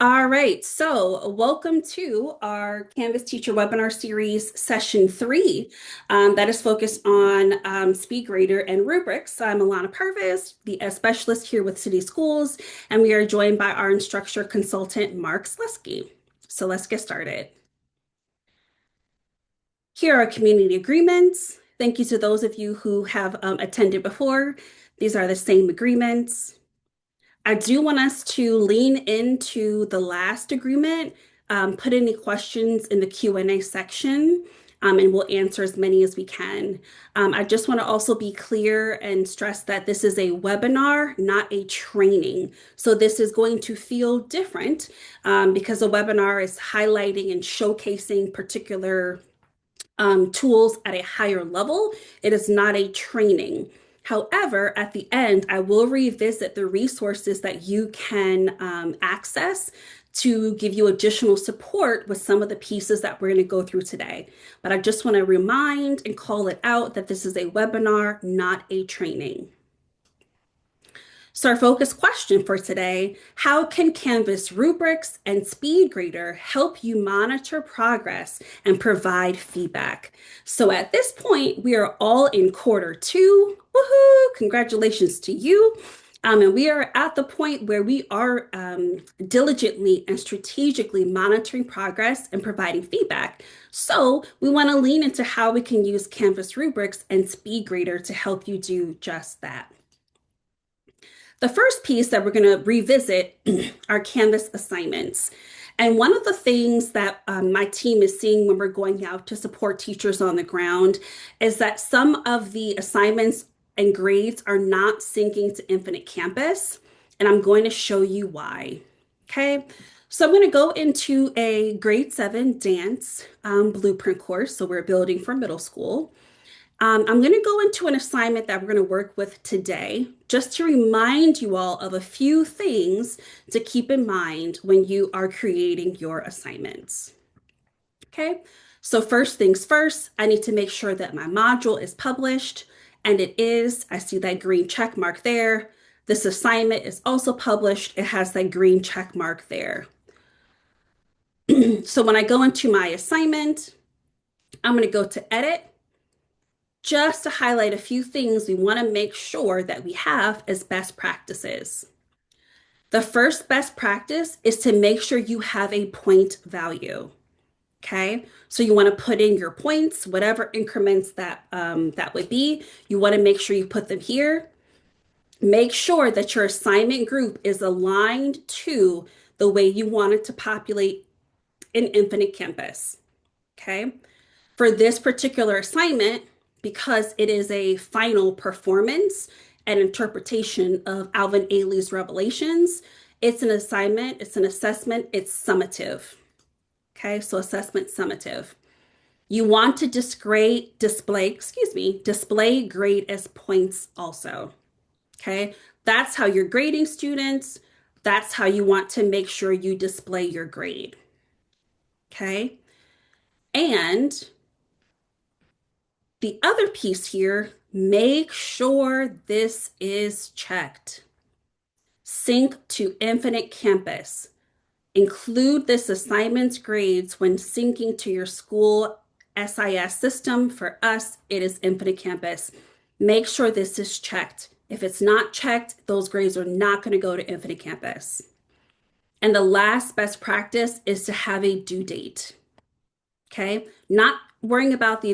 All right, so welcome to our Canvas Teacher Webinar Series, Session 3, that is focused on SpeedGrader and Rubrics. I'm Alana Purvis, the specialist here with City Schools, and we are joined by our instructor consultant, Mark Slesky. So let's get started. Here are community agreements. Thank you to those of you who have attended before. These are the same agreements. I do want us to lean into the last agreement, put any questions in the Q&A section, and we'll answer as many as we can. I just want to also be clear and stress that this is a webinar, not a training. So this is going to feel different because a webinar is highlighting and showcasing particular tools at a higher level. It is not a training. However, at the end, I will revisit the resources that you can access to give you additional support with some of the pieces that we're going to go through today. But I just want to remind and call it out that this is a webinar, not a training. So our focus question for today, how can Canvas rubrics and SpeedGrader help you monitor progress and provide feedback? So at this point, we are all in quarter 2. Woohoo! Congratulations to you. And we are at the point where we are diligently and strategically monitoring progress and providing feedback. So we want to lean into how we can use Canvas rubrics and SpeedGrader to help you do just that. The first piece that we're going to revisit are Canvas assignments. And one of the things that my team is seeing when we're going out to support teachers on the ground is that some of the assignments and grades are not syncing to Infinite Campus. And I'm going to show you why. Okay. So I'm going to go into a grade 7 dance blueprint course. So we're building for middle school. I'm going to go into an assignment that we're going to work with today, just to remind you all of a few things to keep in mind when you are creating your assignments. Okay, so first things first, I need to make sure that my module is published, and it is. I see that green check mark there. This assignment is also published. It has that green check mark there. So when I go into my assignment, I'm going to go to Edit, just to highlight a few things we want to make sure that we have as best practices. The first best practice is to make sure you have a point value. Okay, so you want to put in your points, whatever increments that that would be. You want to make sure you put them here. Make sure that your assignment group is aligned to the way you want it to populate in Infinite Campus. Okay, for this particular assignment, because it is a final performance and interpretation of Alvin Ailey's Revelations, it's an assignment, it's an assessment, it's summative. Okay, so assessment summative. You want to display grade as points also. Okay, that's how you're grading students. That's how you want to make sure you display your grade. Okay, and the other piece here, make sure this is checked. Sync to Infinite Campus. Include this assignment's grades when syncing to your school SIS system. For us, it is Infinite Campus. Make sure this is checked. If it's not checked, those grades are not going to go to Infinite Campus. And the last best practice is to have a due date. Okay, not worrying about the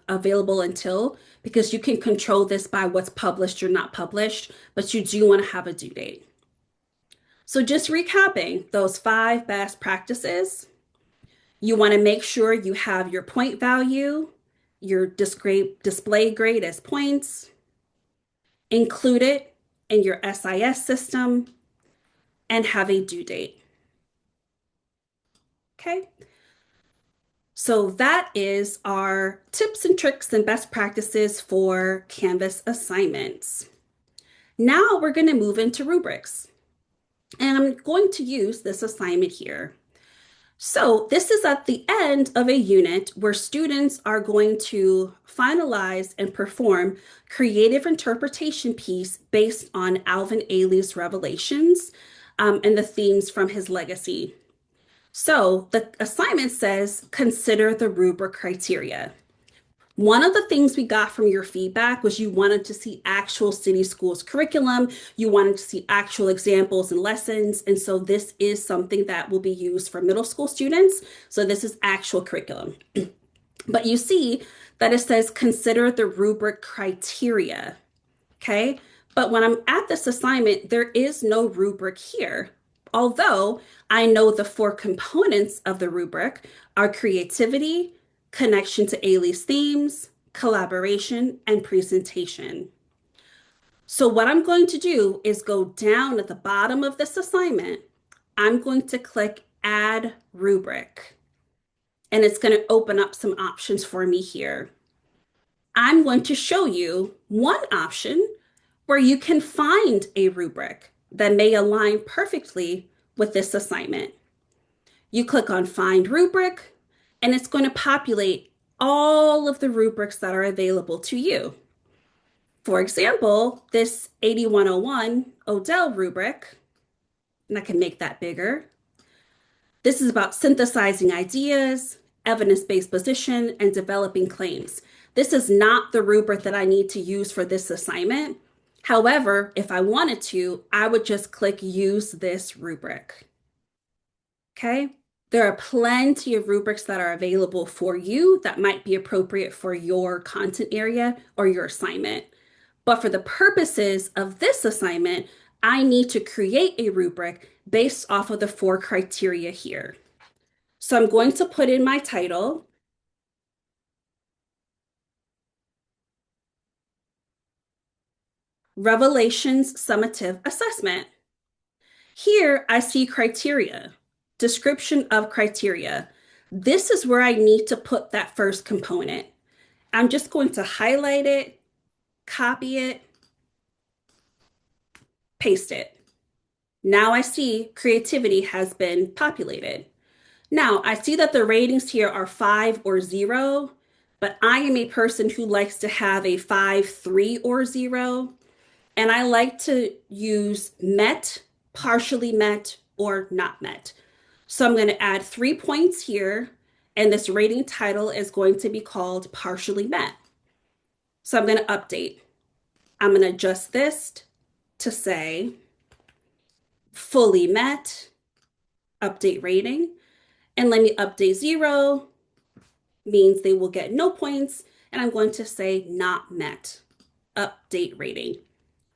available until, because you can control this by what's published or not published, but you do want to have a due date. So just recapping those 5 best practices, you want to make sure you have your point value, your display grade as points, include it in your SIS system, and have a due date. Okay. So that is our tips and tricks and best practices for Canvas assignments. Now we're going to move into rubrics. And I'm going to use this assignment here. So this is at the end of a unit where students are going to finalize and perform creative interpretation piece based on Alvin Ailey's Revelations. and the themes from his legacy. So the assignment says, consider the rubric criteria. One of the things we got from your feedback was you wanted to see actual city schools curriculum. You wanted to see actual examples and lessons. And so this is something that will be used for middle school students. So this is actual curriculum. But you see that it says consider the rubric criteria. Okay. But when I'm at this assignment, there is no rubric here. Although I know the four components of the rubric are creativity, connection to Ailey's themes, collaboration, and presentation. So what I'm going to do is go down at the bottom of this assignment. I'm going to click Add Rubric, and it's going to open up some options for me here. I'm going to show you one option where you can find a rubric that may align perfectly with this assignment. You click on Find Rubric, and it's going to populate all of the rubrics that are available to you. For example, this 8101 Odell rubric, and I can make that bigger. This is about synthesizing ideas, evidence-based position, and developing claims. This is not the rubric that I need to use for this assignment. However, if I wanted to, I would just click Use this rubric. Okay? There are plenty of rubrics that are available for you that might be appropriate for your content area or your assignment. But for the purposes of this assignment, I need to create a rubric based off of the four criteria here. So I'm going to put in my title, Revelations Summative Assessment. Here I see criteria, description of criteria. This is where I need to put that first component. I'm just going to highlight it, copy it, paste it. Now I see creativity has been populated. Now I see that the ratings here are 5 or 0, but I am a person who likes to have a 5, 3, or 0. And I like to use met, partially met, or not met. So I'm going to add 3 points here, and this rating title is going to be called partially met. So I'm going to update. I'm going to adjust this to say fully met, update rating, and let me update 0 means they will get no points, and I'm going to say not met, update rating.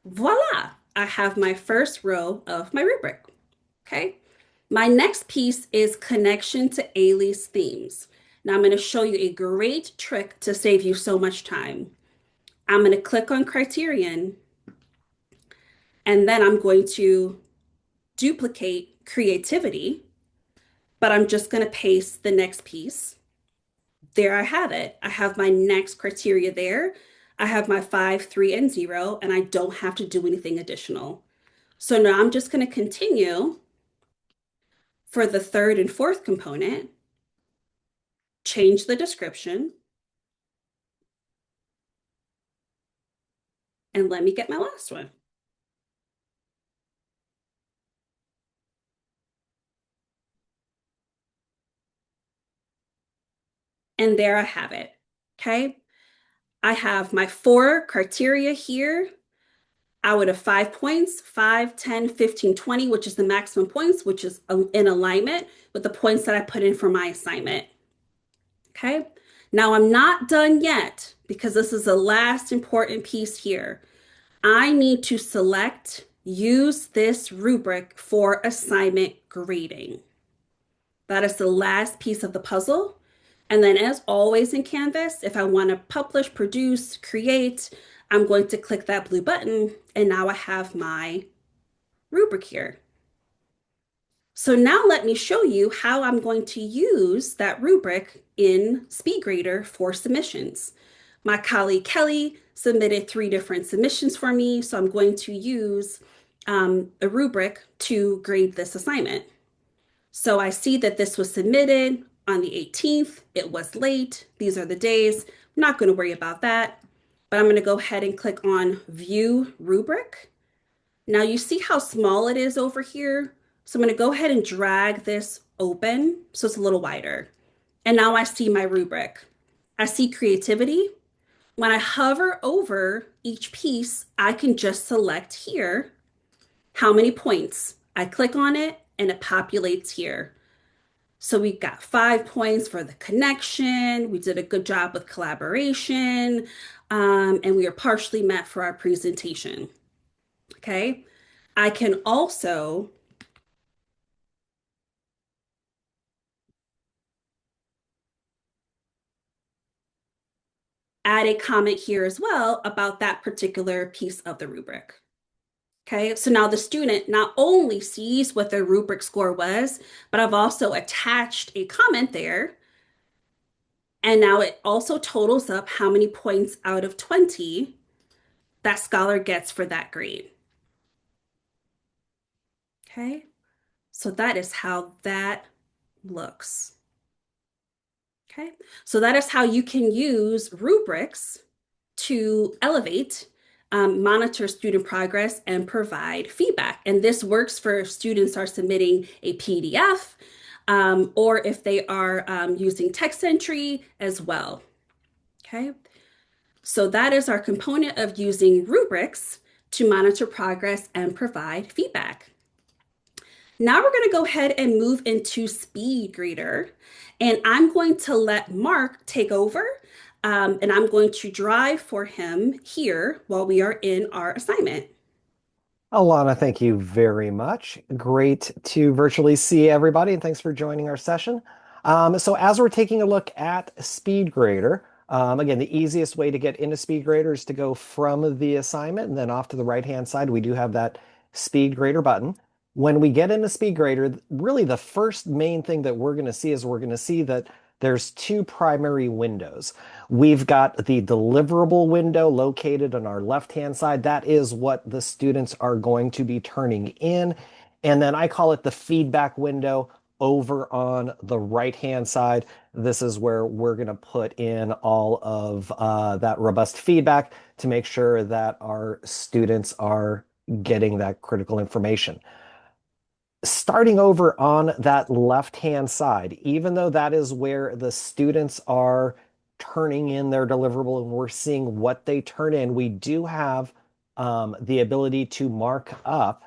Voila, I have my first row of my rubric. Okay. My next piece is connection to Ailey's themes. Now I'm going to show you a great trick to save you so much time. I'm going to click on criterion, and then I'm going to duplicate creativity, but I'm just going to paste the next piece. There I have it. I have my next criteria there. I have my 5, 3, and 0, and I don't have to do anything additional. So now I'm just going to continue for the third and fourth component, change the description, and let me get my last one. And there I have it. Okay. I have my 4 criteria here. Out of 5 points, 5, 10, 15, 20, which is the maximum points, which is in alignment with the points that I put in for my assignment. Okay. Now I'm not done yet because this is the last important piece here. I need to select use this rubric for assignment grading. That is the last piece of the puzzle. And then as always in Canvas, if I want to publish, produce, create, I'm going to click that blue button, and now I have my rubric here. So now let me show you how I'm going to use that rubric in SpeedGrader for submissions. My colleague Kelly submitted 3 different submissions for me, so I'm going to use a rubric to grade this assignment. So I see that this was submitted on the 18th. It was late. These are the days. I'm not going to worry about that, but I'm going to go ahead and click on View Rubric. Now you see how small it is over here? So I'm going to go ahead and drag this open so it's a little wider. And now I see my rubric. I see creativity. When I hover over each piece, I can just select here how many points. I click on it and it populates here. So we got 5 points for the connection. We did a good job with collaboration, and we are partially met for our presentation. Okay. I can also add a comment here as well about that particular piece of the rubric. Okay, so now the student not only sees what their rubric score was, but I've also attached a comment there. And now it also totals up how many points out of 20 that scholar gets for that grade. Okay, so that is how that looks. Okay, so that is how you can use rubrics to elevate, monitor student progress, and provide feedback. And this works for students are submitting a PDF, or if they are using text entry as well. Okay, so that is our component of using rubrics to monitor progress and provide feedback. Now we're going to go ahead and move into SpeedGrader, and I'm going to let Mark take over, and I'm going to drive for him here while we are in our assignment. Alana, thank you very much. Great to virtually see everybody, and thanks for joining our session. So as we're taking a look at SpeedGrader, again, the easiest way to get into SpeedGrader is to go from the assignment and then off to the right-hand side, we do have that SpeedGrader button. When we get into SpeedGrader, really the first main thing that we're going to see is we're going to see that there's two primary windows. We've got the deliverable window located on our left-hand side. That is what the students are going to be turning in. And then I call it the feedback window over on the right-hand side. This is where we're going to put in all of that robust feedback to make sure that our students are getting that critical information. Starting over on that left-hand side, even though that is where the students are turning in their deliverable and we're seeing what they turn in, we do have the ability to mark up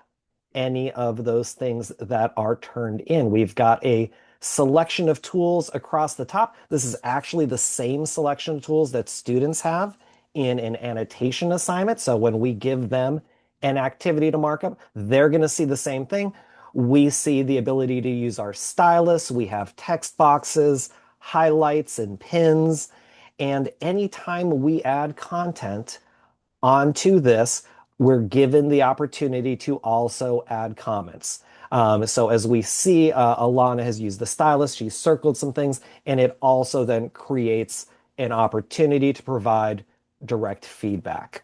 any of those things that are turned in. We've got a selection of tools across the top. This is actually the same selection of tools that students have in an annotation assignment. So when we give them an activity to mark up, they're going to see the same thing. We see the ability to use our stylus. We have text boxes, highlights, and pins. And anytime we add content onto this, we're given the opportunity to also add comments. So as we see, Alana has used the stylus. She's circled some things, and it also then creates an opportunity to provide direct feedback.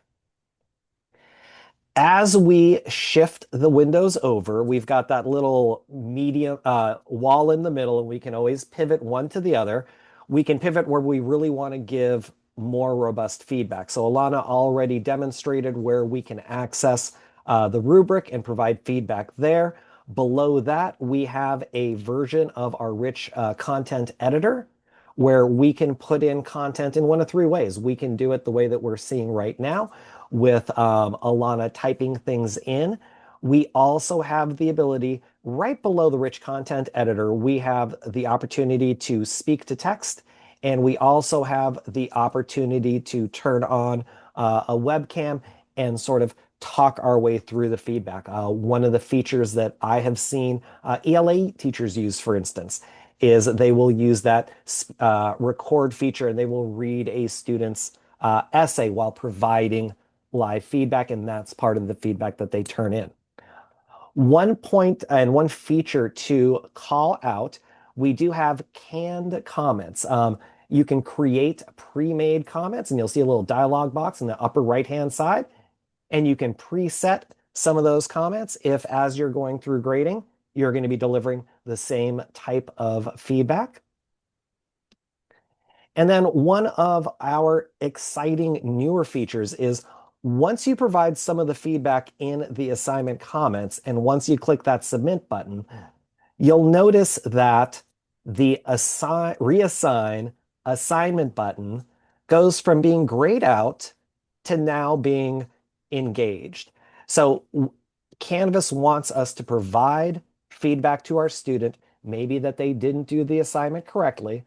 As we shift the windows over, we've got that little medium wall in the middle, and we can always pivot one to the other. We can pivot where we really want to give more robust feedback. So Alana already demonstrated where we can access the rubric and provide feedback there. Below that, we have a version of our rich content editor where we can put in content in one of three ways. We can do it the way that we're seeing right now with Alana typing things in. We also have the ability, right below the rich content editor, we have the opportunity to speak to text, and we also have the opportunity to turn on a webcam and sort of talk our way through the feedback. One of the features that I have seen ELA teachers use, for instance, is they will use that record feature and they will read a student's essay while providing live feedback, and that's part of the feedback that they turn in. One point and one feature to call out, we do have canned comments. You can create pre-made comments, and you'll see a little dialog box in the upper right-hand side, and you can preset some of those comments if, as you're going through grading, you're going to be delivering the same type of feedback. And then one of our exciting newer features is Once you provide some of the feedback in the assignment comments, and once you click that submit button, you'll notice that the reassign assignment button goes from being grayed out to now being engaged. So Canvas wants us to provide feedback to our student, maybe that they didn't do the assignment correctly.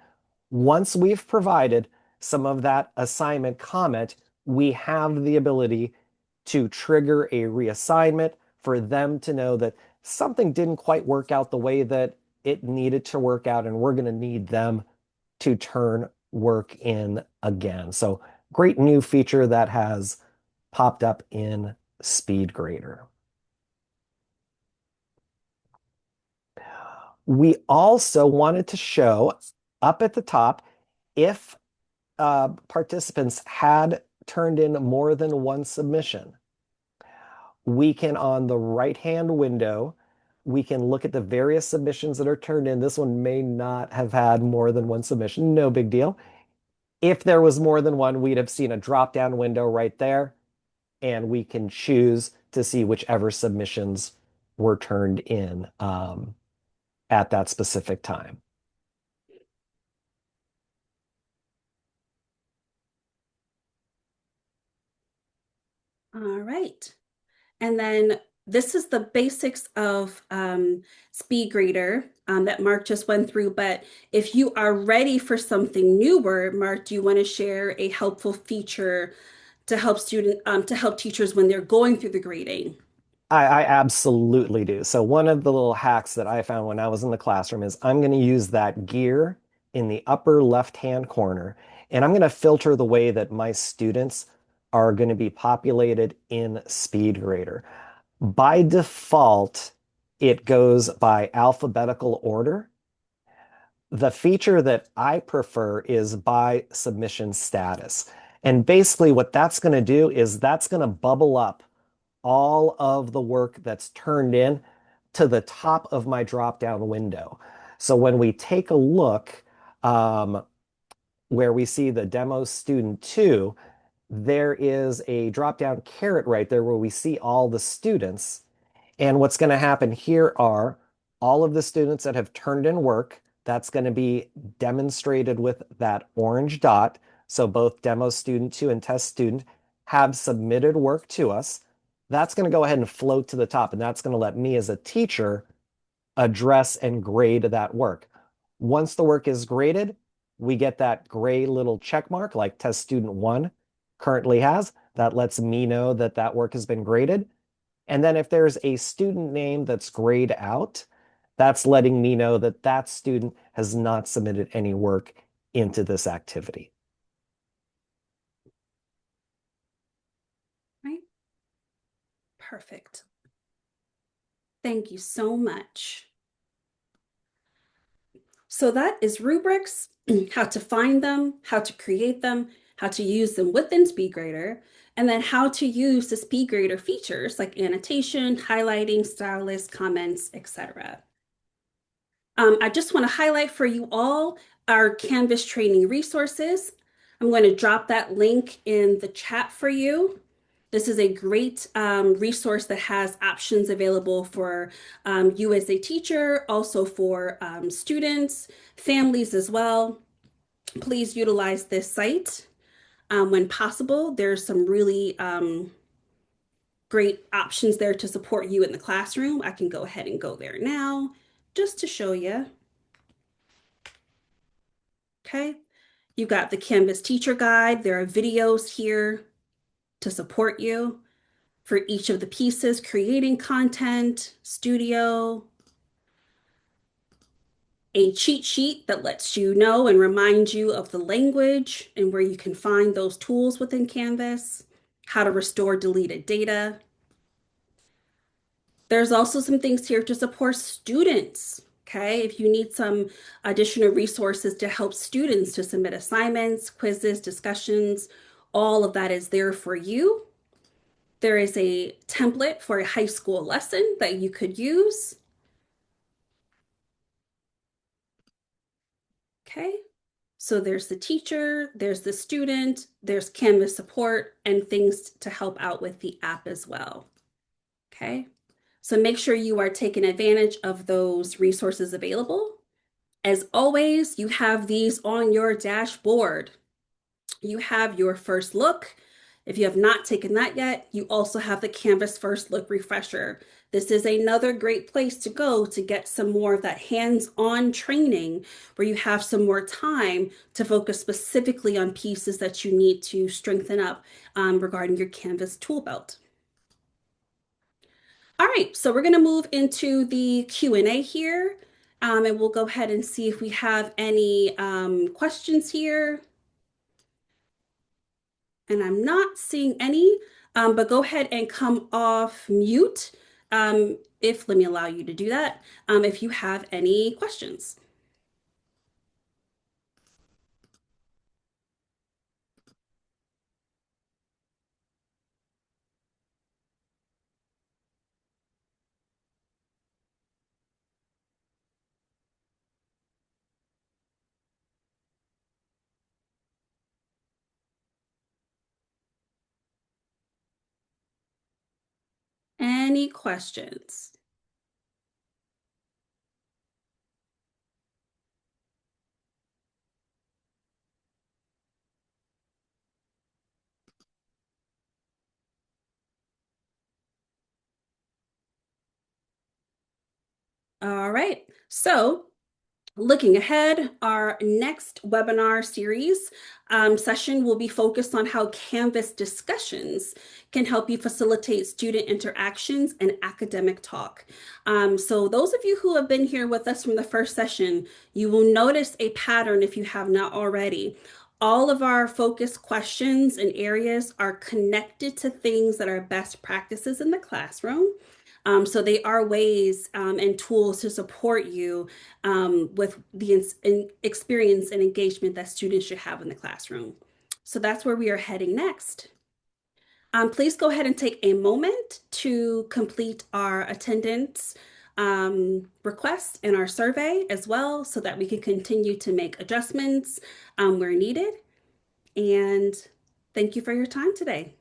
Once we've provided some of that assignment comment, we have the ability to trigger a reassignment for them to know that something didn't quite work out the way that it needed to work out, and we're going to need them to turn work in again. So, great new feature that has popped up in SpeedGrader. We also wanted to show up at the top if participants had turned in more than one submission. We can, on the right-hand window, we can look at the various submissions that are turned in. This one may not have had more than one submission. No big deal. If there was more than one, we'd have seen a drop-down window right there, and we can choose to see whichever submissions were turned in at that specific time. All right. And then this is the basics of SpeedGrader that Mark just went through. But if you are ready for something newer, Mark, do you want to share a helpful feature to help to help teachers when they're going through the grading? I absolutely do. So one of the little hacks that I found when I was in the classroom is I'm going to use that gear in the upper left-hand corner, and I'm going to filter the way that my students are going to be populated in SpeedGrader. By default, it goes by alphabetical order. The feature that I prefer is by submission status. And basically what that's going to do is that's going to bubble up all of the work that's turned in to the top of my drop-down window. So when we take a look where we see the demo student 2, there is a drop-down caret right there where we see all the students. And what's going to happen here are all of the students that have turned in work. That's going to be demonstrated with that orange dot. So both demo student 2 and test student have submitted work to us. That's going to go ahead and float to the top, and that's going to let me as a teacher address and grade that work. Once the work is graded, we get that gray little check mark like test student 1 currently has. That lets me know that that work has been graded. And then if there's a student name that's grayed out, that's letting me know that that student has not submitted any work into this activity. Right? Perfect. Thank you so much. So that is rubrics, how to find them, how to create them, how to use them within SpeedGrader, and then how to use the SpeedGrader features like annotation, highlighting, style list, comments, etc. I just want to highlight for you all our Canvas training resources. I'm going to drop that link in the chat for you. This is a great resource that has options available for you as a teacher, also for students, families as well. Please utilize this site when possible. There's some really great options there to support you in the classroom. I can go ahead and go there now just to show you. Okay. You got the Canvas teacher guide. There are videos here to support you for each of the pieces, creating content, studio, a cheat sheet that lets you know and remind you of the language and where you can find those tools within Canvas, how to restore deleted data. There's also some things here to support students. Okay, if you need some additional resources to help students to submit assignments, quizzes, discussions, all of that is there for you. There is a template for a high school lesson that you could use. Okay, So there's the teacher, there's the student, there's Canvas support, and things to help out with the app as well. Okay. So make sure you are taking advantage of those resources available. As always, you have these on your dashboard. You have your first look. If you have not taken that yet, you also have the Canvas First Look Refresher. This is another great place to go to get some more of that hands-on training where you have some more time to focus specifically on pieces that you need to strengthen up regarding your Canvas tool belt. All right, so we're going to move into the Q&A here, and we'll go ahead and see if we have any questions here. And I'm not seeing any, but go ahead and come off mute if, let me allow you to do that, if you have any questions. Any questions? All right, so looking ahead, our next webinar series session will be focused on how Canvas discussions can help you facilitate student interactions and academic talk. So those of you who have been here with us from the first session, you will notice a pattern if you have not already. All of our focus questions and areas are connected to things that are best practices in the classroom. So they are ways and tools to support you with the experience and engagement that students should have in the classroom. So that's where we are heading next. Please go ahead and take a moment to complete our attendance request in our survey as well so that we can continue to make adjustments where needed. And thank you for your time today.